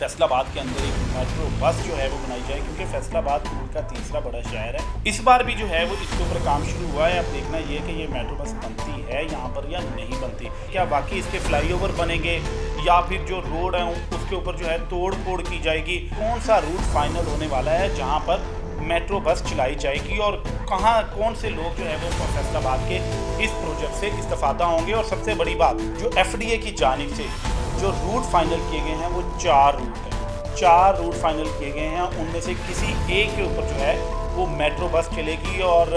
फैसलाबाद के अंदर एक मेट्रो बस जो है वो बनाई जाए, क्योंकि फैसलाबाद मुल्क का तीसरा बड़ा शहर है। इस बार भी जो है वो इसके ऊपर काम शुरू हुआ है। अब देखना ये कि ये मेट्रो बस बनती है यहाँ पर या नहीं बनती। क्या वाकई इसके फ्लाईओवर बनेंगे या फिर जो रोड है उसके ऊपर जो है तोड़ फोड़ की जाएगी। कौन सा रूट फाइनल होने वाला है जहाँ पर मेट्रो बस चलाई जाएगी और कहाँ कौन से लोग जो है वो फैसलाबाद के इस प्रोजेक्ट से इस्तेफादा होंगे। और सबसे बड़ी बात, जो एफडीए की जानिब से जो रूट फाइनल किए गए हैं वो 4 रूट हैं। 4 रूट फाइनल किए गए हैं, उनमें से किसी एक के ऊपर जो है वो मेट्रो बस चलेगी। और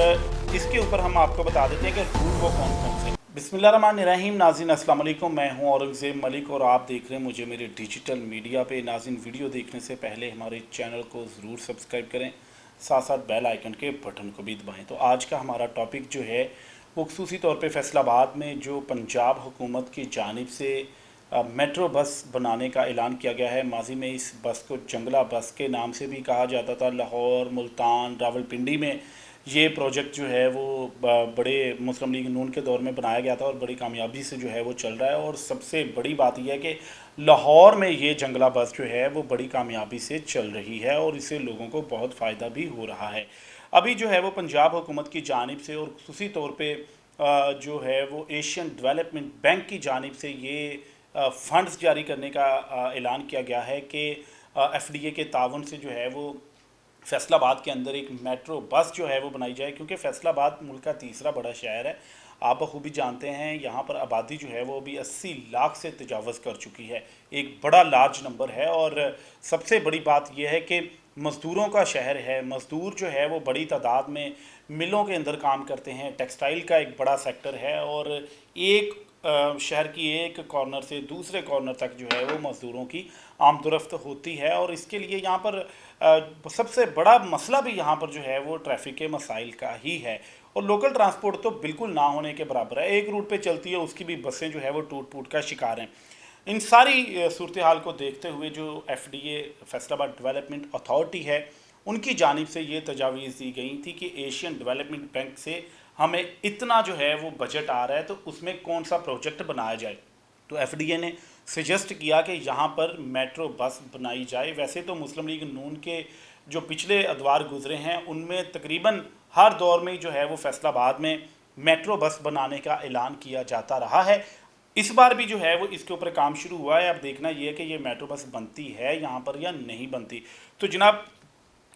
इसके ऊपर हम आपको बता देते हैं कि रूट वो कौन कौन से। बिस्मिल्लाहिर्रहमानिर्रहीम। नाज़रीन अस्सलाम वालेकुम, मैं हूं औरंगज़ेब मलिक और आप देख रहे हैं मुझे मेरे डिजिटल मीडिया पे। नाज़रीन, वीडियो देखने से पहले हमारे चैनल को ज़रूर सब्सक्राइब करें, साथ साथ बेल आइकन के बटन को भी दबाएं। तो आज का हमारा टॉपिक जो है वो ख़ुसूसी तौर पे फैसलाबाद में जो पंजाब हुकूमत की जानिब से मेट्रो बस बनाने का ऐलान किया गया है। माजी में इस बस को जंगला बस के नाम से भी कहा जाता था। लाहौर, मुल्तान, रावलपिंडी में ये प्रोजेक्ट जो है वो बड़े मुस्लिम लीग नून के दौर में बनाया गया था और बड़ी कामयाबी से जो है वो चल रहा है। और सबसे बड़ी बात यह है कि लाहौर में ये जंगला बस जो है वो बड़ी कामयाबी से चल रही है और इससे लोगों को बहुत फ़ायदा भी हो रहा है। अभी जो है वो पंजाब हुकूमत की जानिब से और ख़ुसूसी तौर पर जो है वो एशियन डेवलपमेंट बैंक की जानिब से ये फ़ंड्स जारी करने का ऐलान किया गया है कि एफडीए के ताउन से जो है वो फैसलाबाद के अंदर एक मेट्रो बस जो है वो बनाई जाए, क्योंकि फैसलाबाद मुल्क का तीसरा बड़ा शहर है। आप बखूबी जानते हैं यहाँ पर आबादी जो है वो अभी 80 लाख से तजावज़ कर चुकी है। एक बड़ा लार्ज नंबर है। और सबसे बड़ी बात यह है कि मज़दूरों का शहर है। मज़दूर जो है वो बड़ी तादाद में मिलों के अंदर काम करते हैं। टेक्सटाइल का एक बड़ा सेक्टर है और एक शहर की एक कॉर्नर से दूसरे कॉर्नर तक जो है वो मज़दूरों की आमदोरफ्त होती है। और इसके लिए यहाँ पर सबसे बड़ा मसला भी यहाँ पर जो है वो ट्रैफिक के मसाइल का ही है। और लोकल ट्रांसपोर्ट तो बिल्कुल ना होने के बराबर है। एक रूट पे चलती है, उसकी भी बसें जो है वो टूट फूट का शिकार हैं। इन सारी सूरत हाल को देखते हुए जो एफडीए फैसलाबाद डेवलपमेंट अथॉरिटी है, उनकी जानिब से ये तजावीज़ दी गई थी कि एशियन डेवलपमेंट बैंक से हमें इतना जो है वो बजट आ रहा है, तो उसमें कौन सा प्रोजेक्ट बनाया जाए। तो एफडीए ने सजेस्ट किया कि यहाँ पर मेट्रो बस बनाई जाए। वैसे तो मुस्लिम लीग नून के जो पिछले अदवार गुजरे हैं उनमें तकरीबन हर दौर में जो है वो फैसलाबाद में मेट्रो बस बनाने का ऐलान किया जाता रहा है। इस बार भी जो है वो इसके ऊपर काम शुरू हुआ है। अब देखना ये है कि ये मेट्रो बस बनती है यहाँ पर या नहीं बनती। तो जनाब,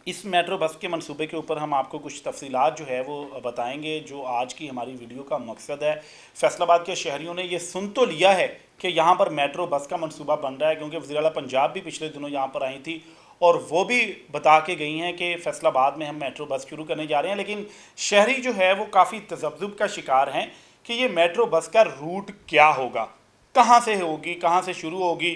इस मेट्रो बस के मंसूबे के ऊपर हम आपको कुछ तफसीलात जो है वो बताएंगे, जो आज की हमारी वीडियो का मकसद है। फैसलाबाद के शहरियों ने ये सुन तो लिया है कि यहाँ पर मेट्रो बस का मंसूबा बन रहा है, क्योंकि वज़ीर आला पंजाब भी पिछले दिनों यहाँ पर आई थी और वो भी बता के गई हैं कि फैसलाबाद में हम मेट्रो बस शुरू करने जा रहे हैं। लेकिन शहरी जो है वो काफ़ी तज़ब्ज़ुब का शिकार हैं कि ये मेट्रो बस का रूट क्या होगा, कहाँ से होगी, कहाँ से शुरू होगी।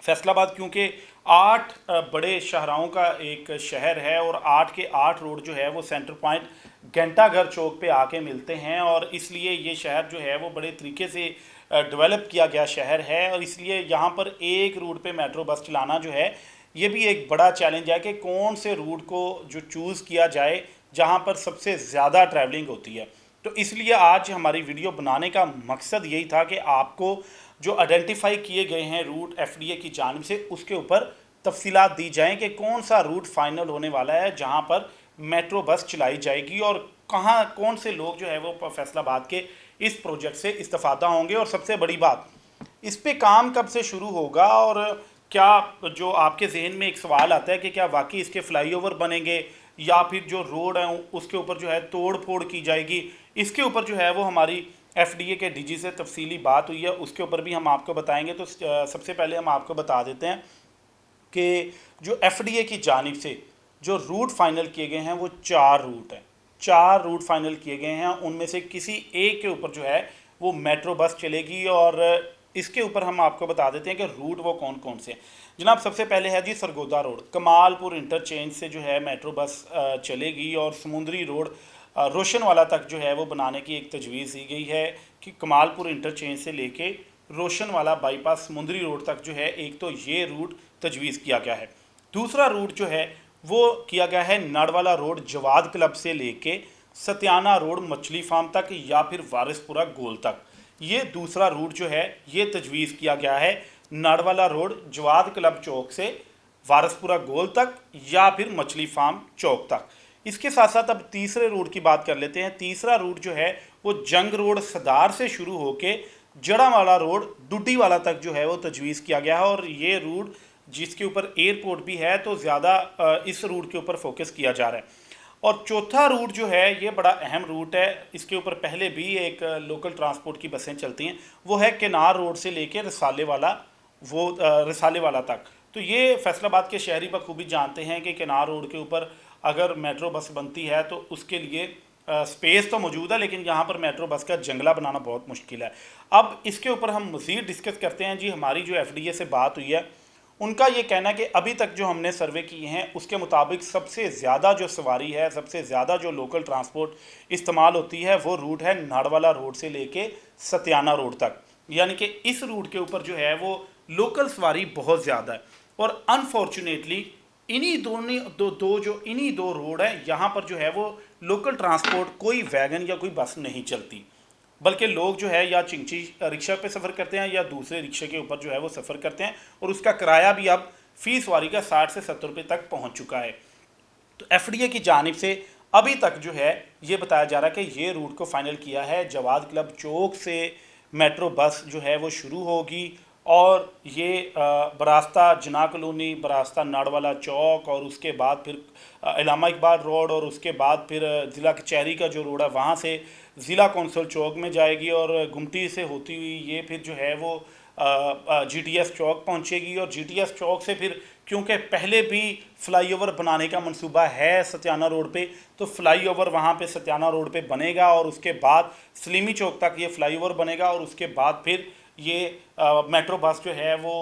फैसलाबाद क्योंकि 8 बड़े शहराओं का एक शहर है और 8 के 8 रोड जो है वो सेंटर पॉइंट घंटाघर चौक पे आके मिलते हैं, और इसलिए ये शहर जो है वो बड़े तरीके से डेवलप किया गया शहर है। और इसलिए यहाँ पर एक रूट पे मेट्रो बस चलाना जो है ये भी एक बड़ा चैलेंज है कि कौन से रूट को जो चूज़ किया जाए जहाँ पर सबसे ज़्यादा ट्रैवलिंग होती है। तो इसलिए आज हमारी वीडियो बनाने का मकसद यही था कि आपको जो आइडेंटिफाई किए गए हैं रूट एफडीए की जानिब से, उसके ऊपर तफसीलात दी जाएं कि कौन सा रूट फाइनल होने वाला है जहां पर मेट्रो बस चलाई जाएगी और कहां कौन से लोग जो है वो फैसलाबाद के इस प्रोजेक्ट से इस्तेफादा होंगे। और सबसे बड़ी बात, इस पे काम कब से शुरू होगा और क्या, जो आपके जहन में एक सवाल आता है कि क्या वाकई इसके फ्लाईओवर बनेंगे या फिर जो रोड है उसके ऊपर जो है तोड़ फोड़ की जाएगी। इसके ऊपर जो है वो हमारी एफडीए के डीजी से तफसीली बात हुई है, उसके ऊपर भी हम आपको बताएंगे। तो सबसे पहले हम आपको बता देते हैं कि जो एफडीए की जानिब से जो रूट फाइनल किए गए हैं वो 4 रूट हैं। 4 रूट फाइनल किए गए हैं, उनमें से किसी एक के ऊपर जो है वो मेट्रो बस चलेगी। और इसके ऊपर हम आपको बता देते हैं कि रूट वो कौन कौन से हैं। जनाब, सबसे पहले है जी सरगोदा रोड, कमालपुर इंटरचेंज से जो है मेट्रो बस चलेगी और समुंदरी रोड रोशनवाला तक जो है वो बनाने की एक तजवीज़ दी गई है कि कमालपुर इंटरचेंज से लेके रोशनवाला बाईपास समुंदरी रोड तक जो है एक तो ये रूट तजवीज़ किया गया है। दूसरा रूट जो है वो किया गया है नाड़वाला रोड जवाद क्लब से लेके सत्याना रोड मछली फार्म तक या फिर वारिसपुरा गोल तक। ये दूसरा रूट जो है ये तजवीज़ किया गया है नाड़वाला रोड जवाद क्लब चौक से वारसपुरा गोल तक या फिर मछली फार्म चौक तक। इसके साथ साथ अब तीसरे रूट की बात कर लेते हैं। तीसरा रूट जो है वो जंग रोड सदार से शुरू होके जड़ावाला रोड डुड्डीवाला तक जो है वो तजवीज़ किया गया है, और ये रूट जिसके ऊपर एयरपोर्ट भी है तो ज़्यादा इस रूट के ऊपर फोकस किया जा रहा है। और चौथा रूट जो है ये बड़ा अहम रूट है, इसके ऊपर पहले भी एक लोकल ट्रांसपोर्ट की बसें चलती हैं, वो है केनार रोड से लेके रसाले वाला तक। तो ये फैसलाबाद के शहरी बखूबी जानते हैं कि केनार रोड के ऊपर अगर मेट्रो बस बनती है तो उसके लिए स्पेस तो मौजूद है, लेकिन यहाँ पर मेट्रो बस का जंगला बनाना बहुत मुश्किल है। अब इसके ऊपर हम मज़ीद डिस्कस करते हैं जी। हमारी जो एफडीए से बात हुई है उनका ये कहना है कि अभी तक जो हमने सर्वे किए हैं उसके मुताबिक सबसे ज़्यादा जो सवारी है, सबसे ज़्यादा जो लोकल ट्रांसपोर्ट इस्तेमाल होती है वो रूट है नाड़वाला रोड से लेके सत्याना रोड तक। यानी कि इस रूट के ऊपर जो है वो लोकल सवारी बहुत ज़्यादा है। और अनफॉर्चुनेटली इन्हीं दो रोड है, यहाँ पर जो है वो लोकल ट्रांसपोर्ट कोई वैगन या कोई बस नहीं चलती, बल्कि लोग जो है या चिंची रिक्शा पे सफ़र करते हैं या दूसरे रिक्शे के ऊपर जो है वो सफ़र करते हैं, और उसका किराया भी अब फ़ी सवारी का 60 से 70 रुपये तक पहुंच चुका है। तो एफडीए की जानिब से अभी तक जो है ये बताया जा रहा है कि ये रूट को फाइनल किया है, जवाद क्लब चौक से मेट्रो बस जो है वो शुरू होगी और ये बरास्ता जना कॉलोनी, बरास्ता नाड़वाला चौक और उसके बाद फिर इलामा इकबाल रोड और उसके बाद फिर ज़िला कचहरी का जो रोड है वहाँ से ज़िला कौंसल चौक में जाएगी और गुमटी से होती हुई ये फिर जो है वो जीटीएस चौक पहुँचेगी। और जीटीएस चौक से फिर क्योंकि पहले भी फ़्लाईओवर बनाने का मंसूबा है सत्याना रोड पे, तो फ़्लाईओवर वहाँ पे सत्याना रोड पे बनेगा और उसके बाद सलीमी चौक तक ये फ़्लाईओवर बनेगा और उसके बाद फिर ये मेट्रो बस जो है वो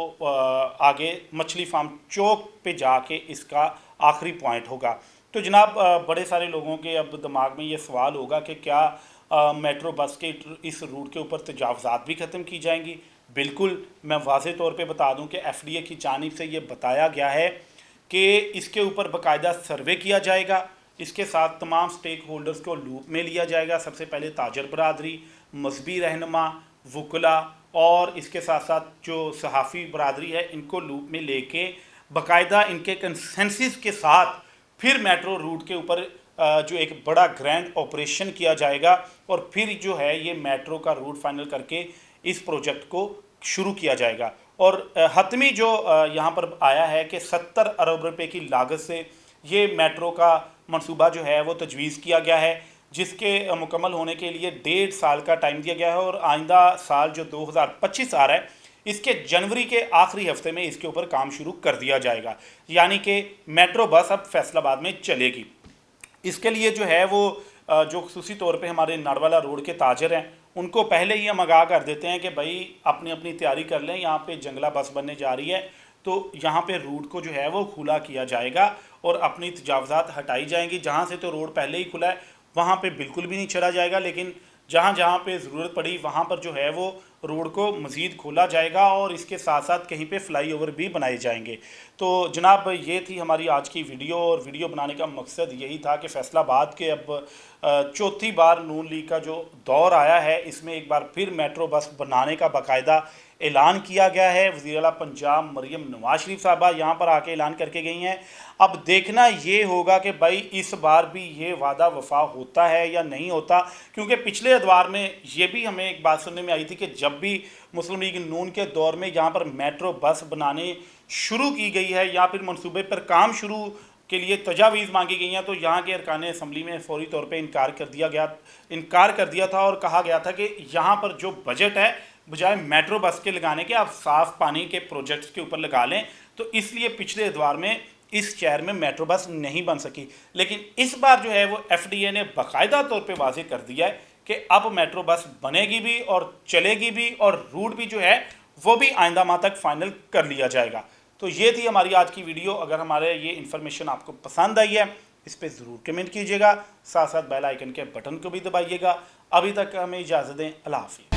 आगे मछली फार्म चौक पे जाके इसका आखिरी पॉइंट होगा। तो जनाब बड़े सारे लोगों के अब दिमाग में ये सवाल होगा कि क्या मेट्रो बस के इस रूट के ऊपर तजावज़ात भी ख़त्म की जाएंगी। बिल्कुल, मैं वाज़े तौर पे बता दूं कि एफडीए की जानिब से ये बताया गया है कि इसके ऊपर बाकायदा सर्वे किया जाएगा, इसके साथ तमाम स्टेक होल्डर्स को लूप में लिया जाएगा। सबसे पहले ताजर बरादरी, मजहबी रहनुमा, वकला और इसके साथ साथ जो सहाफ़ी बरादरी है इनको लूप में लेके बाकायदा इनके कंसेंसस के साथ फिर मेट्रो रूट के ऊपर जो एक बड़ा ग्रैंड ऑपरेशन किया जाएगा और फिर जो है ये मेट्रो का रूट फाइनल करके इस प्रोजेक्ट को शुरू किया जाएगा। और हतमी जो यहाँ पर आया है कि 70 अरब रुपए की लागत से ये मेट्रो का मंसूबा जो है वो तजवीज़ किया गया है, जिसके मुकम्मल होने के लिए 1.5 साल का टाइम दिया गया है और आइंदा साल जो 2025 आ रहा है इसके जनवरी के आखिरी हफ्ते में इसके ऊपर काम शुरू कर दिया जाएगा। यानी कि मेट्रो बस अब फैसलाबाद में चलेगी। इसके लिए जो है वो जो खुसूसी तौर पे हमारे नाड़वाला रोड के ताजर हैं उनको पहले ही हम आगाह कर देते हैं कि भाई अपनी अपनी तैयारी कर लें, यहाँ पे जंगला बस बनने जा रही है, तो यहाँ पे रूट को जो है वो खुला किया जाएगा और अपनी तजावज़ात हटाई जाएंगी। जहाँ से तो रोड पहले ही खुला है वहाँ पे बिल्कुल भी नहीं चढ़ा जाएगा, लेकिन जहाँ जहाँ पे ज़रूरत पड़ी वहाँ पर जो है वो रोड को मज़ीद खोला जाएगा और इसके साथ साथ कहीं पे फ्लाईओवर भी बनाए जाएंगे। तो जनाब ये थी हमारी आज की वीडियो, और वीडियो बनाने का मकसद यही था कि फैसलाबाद के अब चौथी बार नून लीग का जो दौर आया है इसमें एक बार फिर मेट्रो बस बनाने का बाकायदा ऐलान किया गया है। वज़ीर आला पंजाब मरियम नवाज शरीफ साहबा यहाँ पर आके ऐलान करके गई हैं। अब देखना ये होगा कि भाई इस बार भी ये वादा वफा होता है या नहीं होता, क्योंकि पिछले अदवार में ये भी हमें एक बात सुनने में आई थी कि जब भी मुस्लिम लीग नून के दौर में यहाँ पर मेट्रो बस बनाने शुरू की गई है या फिर मनसूबे पर काम शुरू के लिए तजावीज़ मांगी गई हैं तो यहाँ के अरकान असम्बली में फौरी तौर पर इनकार कर दिया था और कहा गया था कि यहाँ पर जो बजट है बजाय मेट्रो बस के लगाने के आप साफ़ पानी के प्रोजेक्ट्स के ऊपर लगा लें, तो इसलिए पिछले अदवार में इस शहर में मेट्रो बस नहीं बन सकी। लेकिन इस बार जो है वो एफडीए ने बाकायदा तौर पे वाज़ेह कर दिया है कि अब मेट्रो बस बनेगी भी और चलेगी भी और रूट भी जो है वो भी आइंदा माह तक फाइनल कर लिया जाएगा। तो ये थी हमारी आज की वीडियो। अगर हमारे ये इन्फॉर्मेशन आपको पसंद आई है इस पर ज़रूर कमेंट कीजिएगा, साथ साथ बेल आइकन के बटन को भी दबाइएगा। अभी तक हमें इजाज़त दें। अल्लाह हाफ़िज़।